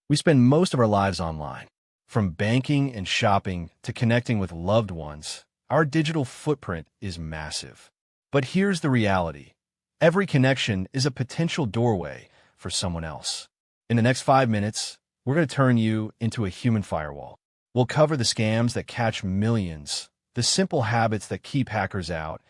We spend most of our lives online. From banking and shopping to connecting with loved ones, our digital footprint is massive. But here's the reality. Every connection is a potential doorway for someone else. In the next 5 minutes, we're going to turn you into a human firewall. We'll cover the scams that catch millions, the simple habits that keep hackers out,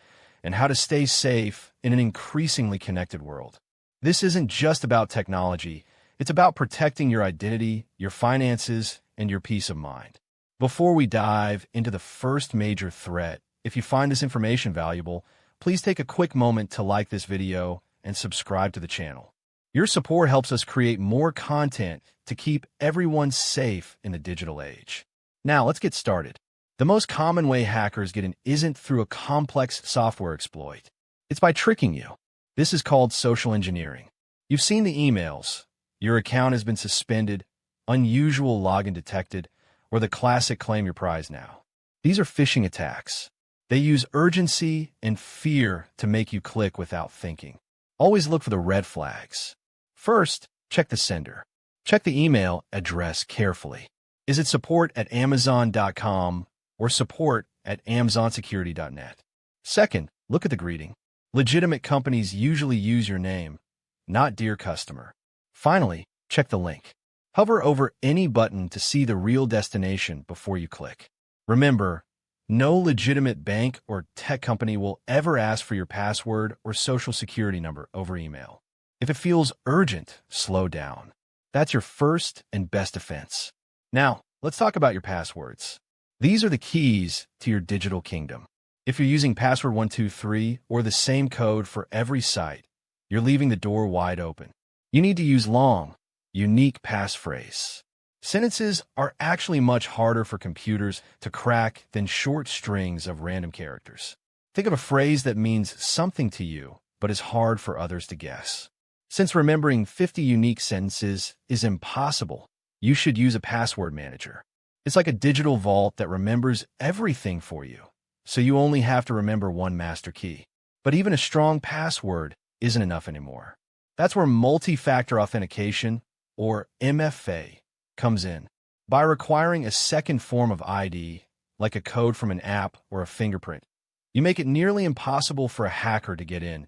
and how to stay safe in an increasingly connected world. This isn't just about technology. It's about protecting your identity, your finances, and your peace of mind. Before we dive into the first major threat, if you find this information valuable, please take a quick moment to like this video and subscribe to the channel. Your support helps us create more content to keep everyone safe in the digital age. Now, let's get started. The most common way hackers get in isn't through a complex software exploit. It's by tricking you. This is called social engineering. You've seen the emails. Your account has been suspended, unusual login detected, or the classic claim your prize now. These are phishing attacks. They use urgency and fear to make you click without thinking. Always look for the red flags. First, check the sender. Check the email address carefully. Is it support@amazon.com or support@amazonsecurity.net? Second, look at the greeting. Legitimate companies usually use your name, not dear customer. Finally, check the link. Hover over any button to see the real destination before you click. Remember, no legitimate bank or tech company will ever ask for your password or social security number over email. If it feels urgent, slow down. That's your first and best defense. Now, let's talk about your passwords. These are the keys to your digital kingdom. If you're using password 123 or the same code for every site, you're leaving the door wide open. You need to use long, unique passphrase. Sentences are actually much harder for computers to crack than short strings of random characters. Think of a phrase that means something to you, but is hard for others to guess. Since remembering 50 unique sentences is impossible, you should use a password manager. It's like a digital vault that remembers everything for you, so you only have to remember one master key. But even a strong password isn't enough anymore. That's where multi-factor authentication, or MFA, comes in. By requiring a second form of ID, like a code from an app or a fingerprint, you make it nearly impossible for a hacker to get in,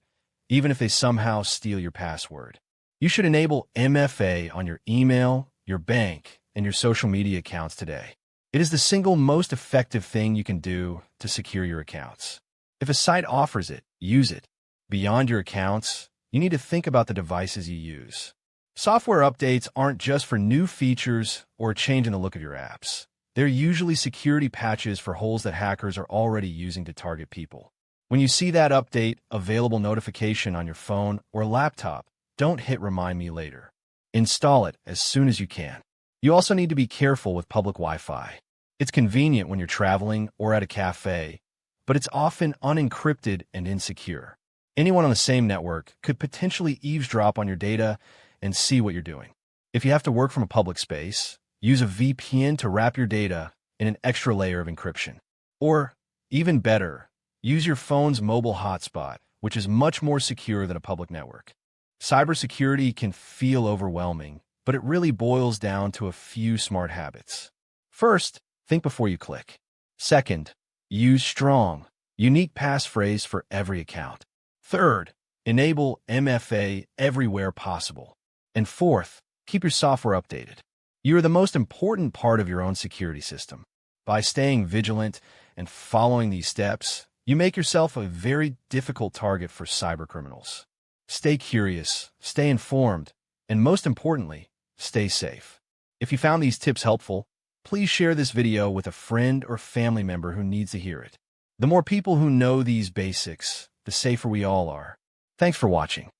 even if they somehow steal your password. You should enable MFA on your email, your bank, and your social media accounts today. It is the single most effective thing you can do to secure your accounts. If a site offers it, use it. Beyond your accounts, you need to think about the devices you use. Software updates aren't just for new features or changing the look of your apps. They're usually security patches for holes that hackers are already using to target people. When you see that update available notification on your phone or laptop, don't hit Remind Me Later. Install it as soon as you can. You also need to be careful with public Wi-Fi. It's convenient when you're traveling or at a cafe, but it's often unencrypted and insecure. Anyone on the same network could potentially eavesdrop on your data and see what you're doing. If you have to work from a public space, use a VPN to wrap your data in an extra layer of encryption. Or, even better, use your phone's mobile hotspot, which is much more secure than a public network. Cybersecurity can feel overwhelming, but it really boils down to a few smart habits. First, think before you click. Second, use strong, unique passphrase for every account. Third, enable MFA everywhere possible. And fourth, keep your software updated. You are the most important part of your own security system. By staying vigilant and following these steps, you make yourself a very difficult target for cybercriminals. Stay curious, stay informed, and most importantly, stay safe. If you found these tips helpful, please share this video with a friend or family member who needs to hear it. The more people who know these basics, the safer we all are. Thanks for watching.